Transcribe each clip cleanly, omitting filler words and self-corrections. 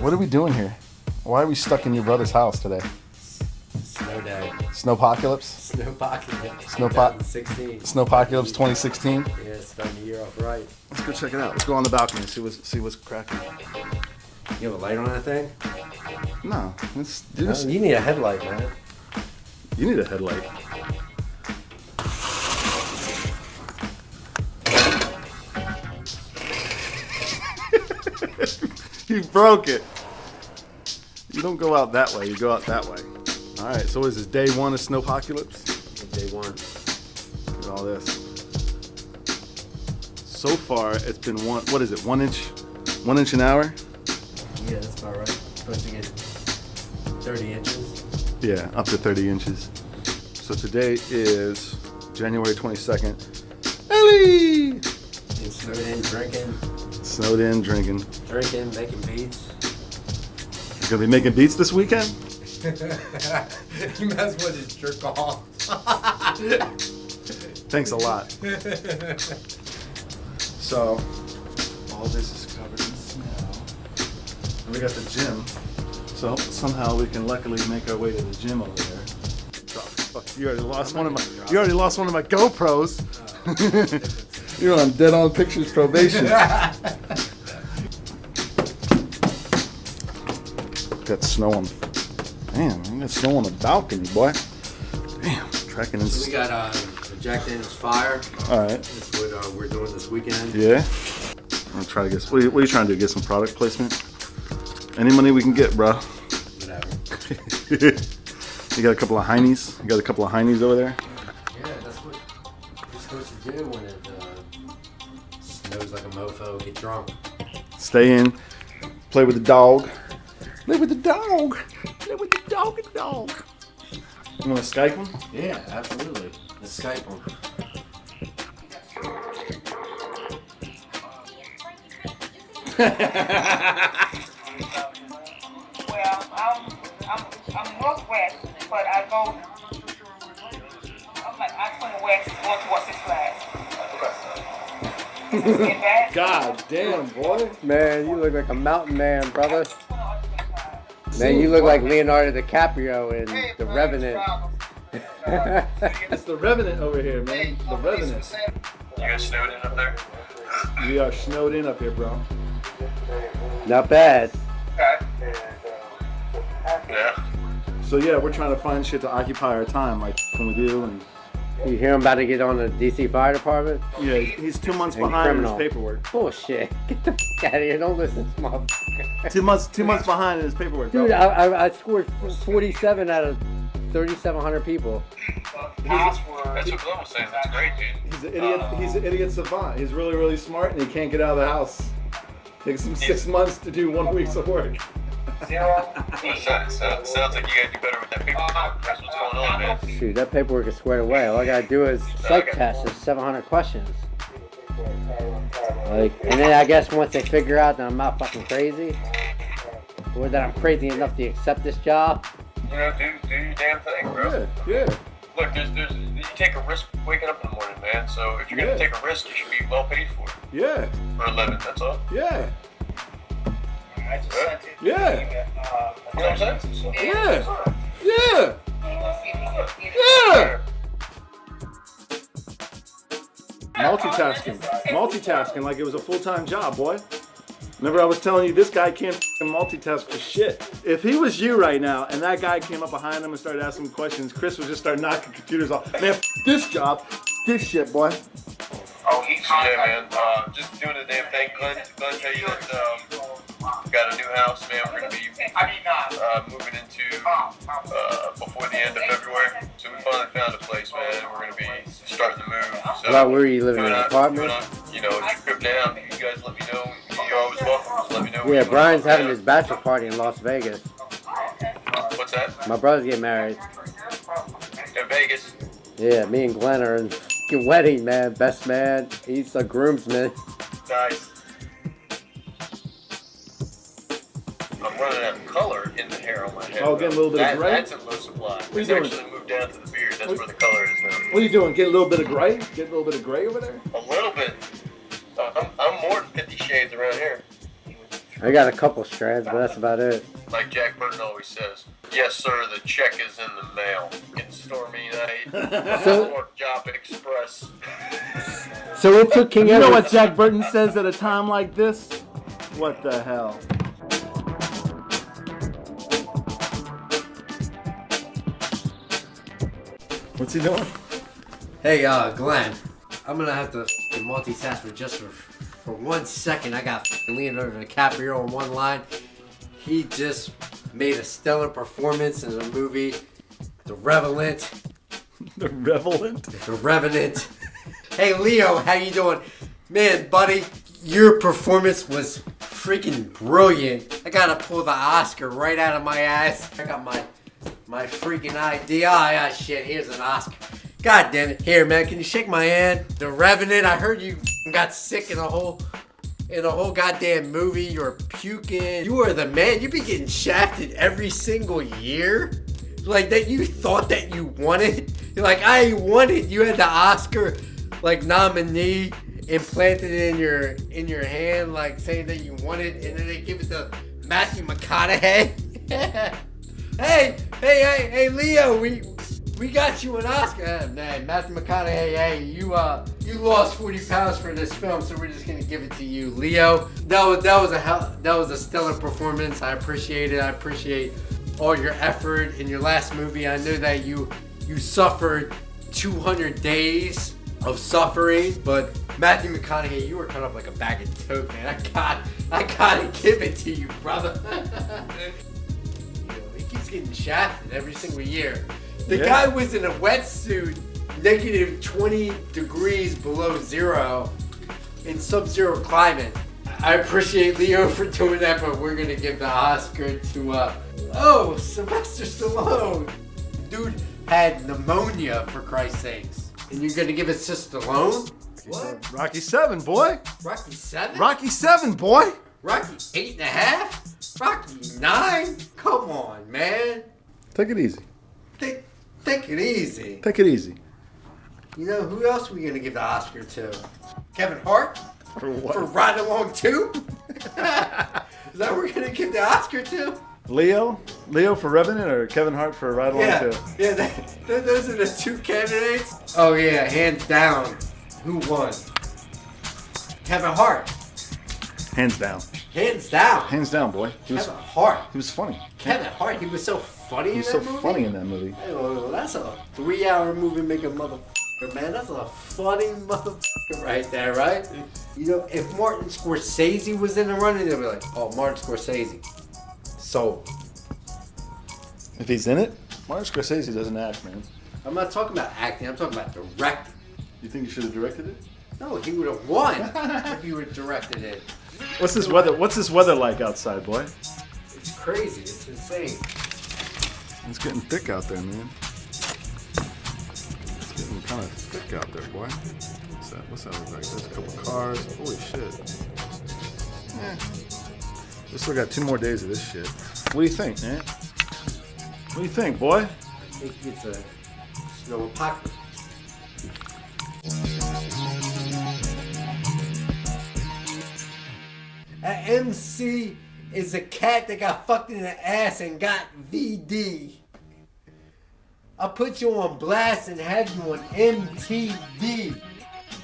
What are we doing here? Why are we stuck in your brother's house today? Snow day. Snowpocalypse? Snowpocalypse. 2016. Snowpocalypse 2016? Yeah, starting the year off right. Let's go check it out. Let's go on the balcony and see what's cracking. You have a light on that thing? No. Let's do this. You need a headlight, man. You need a headlight. You broke it. You don't go out that way, you go out that way. Alright, so what is this, day one of Snowpocalypse? Day one. Look at all this. So far, it's been 1 inch? 1 inch an hour? Yeah, that's about right. Supposed to get 30 inches. Yeah, up to 30 inches. So today is January 22nd. Ellie! And snowed in, drinking. Snowed in, drinking. Drinking, making beats. You gonna be making beats this weekend? You might as well just jerk off. Thanks a lot. So, all this is covered in snow. And we got the gym. So somehow we can luckily make our way to the gym over there. Fuck, you already lost one of my GoPros. You're on dead on pictures probation. Got snow on. Damn, you got snow on the balcony, boy. Damn, tracking in. So we got Jack Daniel's Fire. All right. That's what we're doing this weekend. Yeah. I'm gonna try to get. What are you trying to do? Get some product placement? Any money we can get, bro. Whatever. You got a couple of heinies? You got a couple of heinies over there? Yeah, that's what you're supposed to do when it snows like a mofo. Get drunk. Stay in. Play with the dog. Play with the dog. Play with the dog and dog. You want to Skype him? Yeah, absolutely. Let's Skype him. Well, I'm northwest, but I go. I turn west, going towards Six Flags. Get back. God damn, boy. Man, you look like a mountain man, brother. Man, you look like Leonardo DiCaprio in The Revenant. It's the Revenant over here, man. The Revenant. You guys snowed in up there? We are snowed in up here, bro. Not bad. Yeah. So yeah, we're trying to find shit to occupy our time, like when we do, and You hear him about to get on the DC Fire Department? yeah, he's 2 months And behind criminal. in his paperwork. Bullshit. Get the f out of here. Don't listen to this motherfucker. 2 months behind in his paperwork, bro. Dude, I scored 47 out of 3,700 people. That's what Glenn was saying. That's great, dude. He's an idiot. He's an idiot savant. He's really, really smart, and he can't get out of the house. Takes him 6 months to do 1 week's of work. Sounds like you gotta do better with that paperwork. That's what's going on, man. Shoot, that paperwork is squared away. All I gotta do is psych test. There's 700 questions. Like, and then I guess once they figure out that I'm not fucking crazy, or that I'm crazy enough to accept this job. You know, do your damn thing, bro. Yeah. Look, you take a risk waking up in the morning, man. So if you're gonna take a risk, you should be well paid for it. Yeah. For a living, that's all. Yeah. I just sent it. Yeah. You know what I'm saying? Yeah. Yeah. Yeah. Multitasking like it was a full-time job, boy. Remember I was telling you this guy can't f***ing multitask for shit. If he was you right now and that guy came up behind him and started asking him questions, Chris would just start knocking computers off. Man, f*** this job, f*** this shit, boy. Oh, yeah, man. Just doing the damn thing. Glenn tell you that we got a new house, man. We're gonna be moving into before the end of February. So we finally found a place, man. We're gonna be starting to move. So Well, where are you living, in an apartment? You know, trip down. You guys let me know. You're always welcome. Just let me know. Yeah, Brian's having his bachelor party in Las Vegas. What's that? My brother's getting married. In Vegas. Yeah, me and Glenn are in fucking wedding, man. Best man. He's the groomsman. Nice. I'm running out of color in the hair on my head. Oh, getting a little bit of gray? That's in low supply. you It's doing? actually moved down to the beard. That's where the color is now. What are you doing? Get a little bit of gray? Get a little bit of gray over there? A little bit. I'm more than 50 shades around here. I got a couple strands, but that's about it. Like Jack Burton always says, yes, sir, the check is in the mail. In stormy night, Pork Chop Express. So it took King You know Edward. what Jack Burton says at a time like this? What the hell? What's he doing? Hey, Glenn, I'm gonna have to multitask for just for 1 second. I got Leonardo DiCaprio in one line. He just made a stellar performance in the movie The Revenant. The Revenant? The Revenant. Hey, Leo, how you doing? Man, buddy, your performance was freaking brilliant. I gotta pull the Oscar right out of my ass. I got my freaking idea. Oh, yeah, shit, here's an Oscar. God damn it. Here, man, can you shake my hand? The Revenant, I heard you got sick in a whole goddamn movie. You were puking. You were the man. You be getting shafted every single year. Like that you thought that you wanted. You're like, I wanted. You had the Oscar nominee implanted in your hand, like saying that you wanted, and then they give it to Matthew McConaughey. Hey, Leo, we got you an Oscar. Man, Matthew McConaughey, hey, you lost 40 pounds for this film, so we're just gonna give it to you, Leo. That was a stellar performance. I appreciate it. I appreciate all your effort in your last movie. I know that you suffered 200 days of suffering, but Matthew McConaughey, you were cut up like a bag of dope, man. I gotta give it to you, brother. He keeps getting shafted every single year. The guy was in a wetsuit, negative 20 degrees below zero, in sub-zero climate. I appreciate Leo for doing that, but we're gonna give the Oscar to, Sylvester Stallone. Dude had pneumonia, for Christ's sakes. And you're gonna give it to Stallone? What? Rocky 7, boy. Rocky 7? Rocky 7, boy. Rocky 8.5? Rocky 9? Come on, man. Take it easy. Take it easy. Take it easy. You know, who else are we going to give the Oscar to? Kevin Hart? For what? For Ride Along 2? Is that what we're going to give the Oscar to? Leo for Revenant or Kevin Hart for Ride Along 2? Yeah, those are the two candidates. Oh, yeah, hands down. Who won? Kevin Hart. Hands down. Hands down. Hands down, boy. Kevin Hart. He was funny. Kevin Hart, he was so funny in that movie. He was so funny in that movie. Hey, well, that's a 3-hour movie making motherfucker, man. That's a funny motherfucker right there, right? You know, if Martin Scorsese was in the running, they'd be like, oh, Martin Scorsese. Sold. If he's in it, Martin Scorsese doesn't act, man. I'm not talking about acting, I'm talking about directing. You think you should have directed it? No, he would have won if he would have directed it. What's this weather like outside, boy? It's crazy. It's insane. It's getting thick out there, man. It's getting kind of thick out there, boy. What's that look like? There's a couple cars. Holy shit. We still got 2 more days of this shit. What do you think, man? What do you think, boy? I think it's a snow apocalypse. An MC is a cat that got fucked in the ass and got VD. I'll put you on blast and have you on MTV.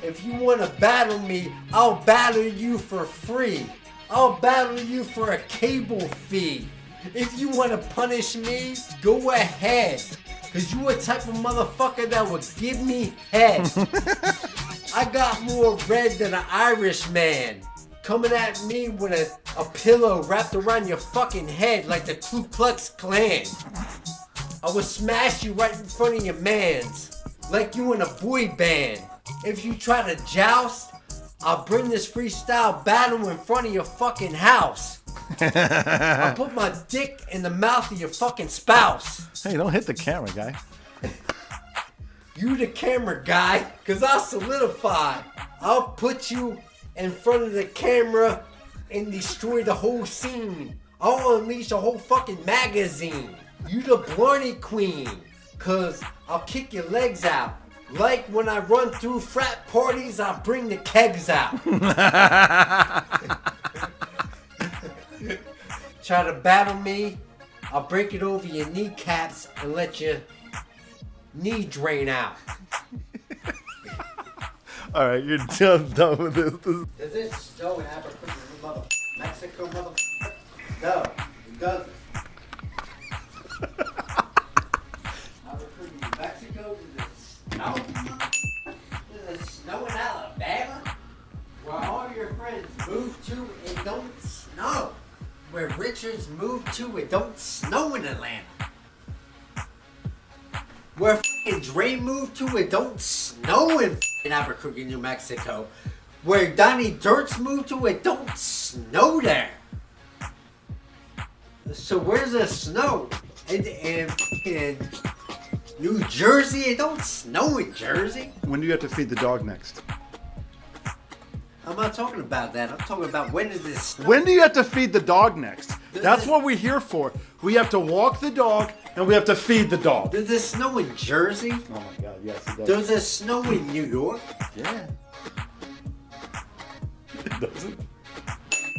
If you want to battle me, I'll battle you for free. I'll battle you for a cable fee. If you want to punish me, go ahead. Cause you a type of motherfucker that would give me head. I got more red than an Irishman. Coming at me with a pillow wrapped around your fucking head like the Ku Klux Klan. I will smash you right in front of your mans, like you in a boy band. If you try to joust, I'll bring this freestyle battle in front of your fucking house. I'll put my dick in the mouth of your fucking spouse. Hey, don't hit the camera, guy. You the camera guy, cause I'll solidify. I'll put you in front of the camera and destroy the whole scene. I'll unleash a whole fucking magazine. You the Blarney Queen, cause I'll kick your legs out. Like when I run through frat parties, I bring the kegs out. try to battle me, I'll break it over your kneecaps and let your knee drain out. All right, you're done with this. Does it snow in Albuquerque, mother Mexico, mother? No, it doesn't. Albuquerque, Mexico, does it snow? Does it snow in Alabama? Where all your friends move to, it don't snow. Where Richards moved to, it don't snow in Atlanta. Where f***ing Dre moved to, it don't snow in f***ing Albuquerque, New Mexico. Where Donnie Dirts moved to, it don't snow there. So where's the snow? In New Jersey, it don't snow in Jersey. When do you have to feed the dog next? I'm not talking about that. I'm talking about when is this snow? When do you have to feed the dog next? That's what we're here for. We have to walk the dog and we have to feed the dog. Does it snow in Jersey? Oh my God, yes it does. Does it snow in New York? Yeah. It doesn't?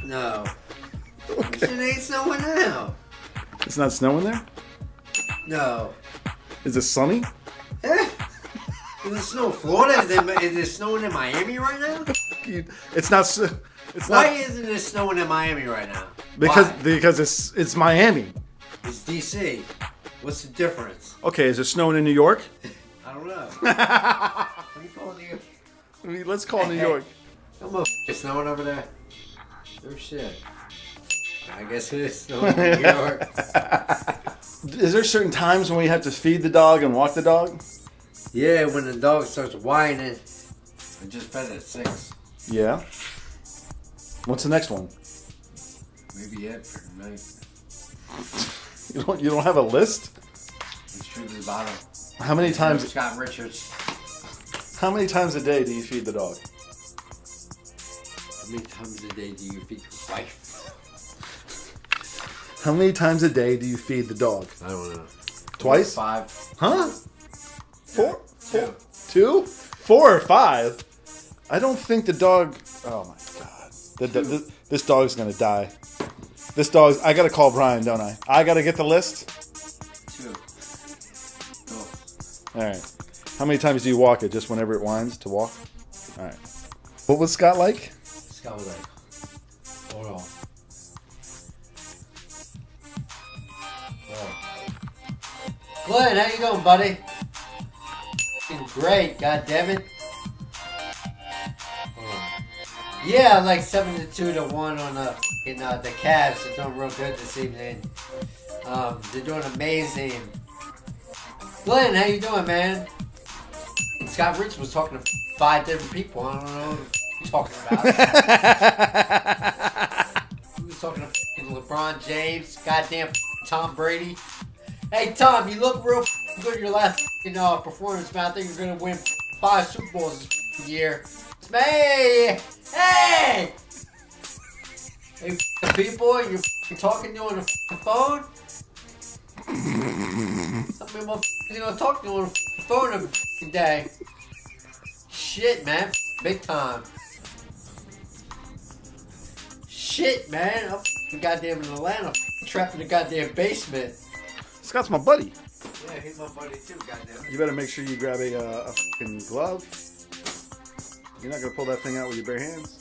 No. Shit ain't snowing now. It's not snowing there? No. Is it sunny? Eh? Is it snow in Florida? Is it snowing in Miami right now? It's not. It's Why not isn't it snowing in Miami right now? because it's Miami. It's DC. What's the difference? Okay, is it snowing in New York? I don't know. What do you call New York? I mean, let's call New York. Some motherfucker snowing over there. No shit. I guess it is snowing in New York. Is there certain times when we have to feed the dog and walk the dog? Yeah, when the dog starts whining. I just fed it at 6. Yeah. What's the next one? Maybe it for the night. You don't have a list? It's true to the bottom. How many times? Scott Richards. How many times a day do you feed the dog? How many times a day do you feed your wife? How many times a day do you feed the dog? I don't know. Twice? 5. Huh? 4? 2. 2? 4 or 5? I don't think the dog. Oh my God! This dog's gonna die. This dog. I gotta call Brian, don't I? I gotta get the list. 2. All right. How many times do you walk it? Just whenever it whines to walk? All right. What was Scott like? Scott was like, hold on. Glenn, how you doing, buddy? Great, God damn it. Yeah, like 7-2 to 1 on the Cavs. They're doing real good this evening. They're doing amazing. Glenn, how you doing, man? Scott Rich was talking to 5 different people. I don't know what you're talking about. He was talking to LeBron James, goddamn Tom Brady. Hey, Tom, you look real good in your last performance, man. I think you're going to win 5 Super Bowls this year. Hey! Hey! Hey, people, you're talking to you on the phone? How many motherfuckers gonna talk to you on the phone every day? Shit, man. Big time. Shit, man. I'm goddamn in Atlanta, trapped in the goddamn basement. Scott's my buddy. Yeah, he's my buddy too, goddamn. You better make sure you grab a fucking glove. You're not gonna pull that thing out with your bare hands.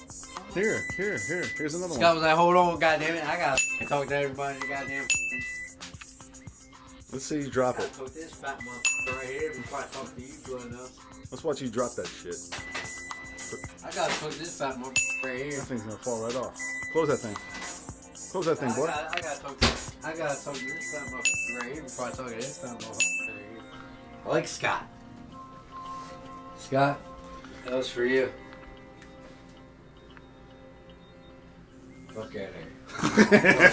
Here's another Scott one. was like, hold on, goddamn it. I gotta talk to everybody, goddamn. Let's see you drop I it. gotta talk to this fat motherfucker right here before I talk to you, Glenn. Let's watch you drop that shit. I gotta talk to this fat motherfucker right here. That thing's gonna fall right off. Close that thing. Close that thing, boy. I gotta talk to this fat motherfucker right here before I talk to this fat motherfucker right here. I like Scott. Scott, that was for you. Fuck out of here.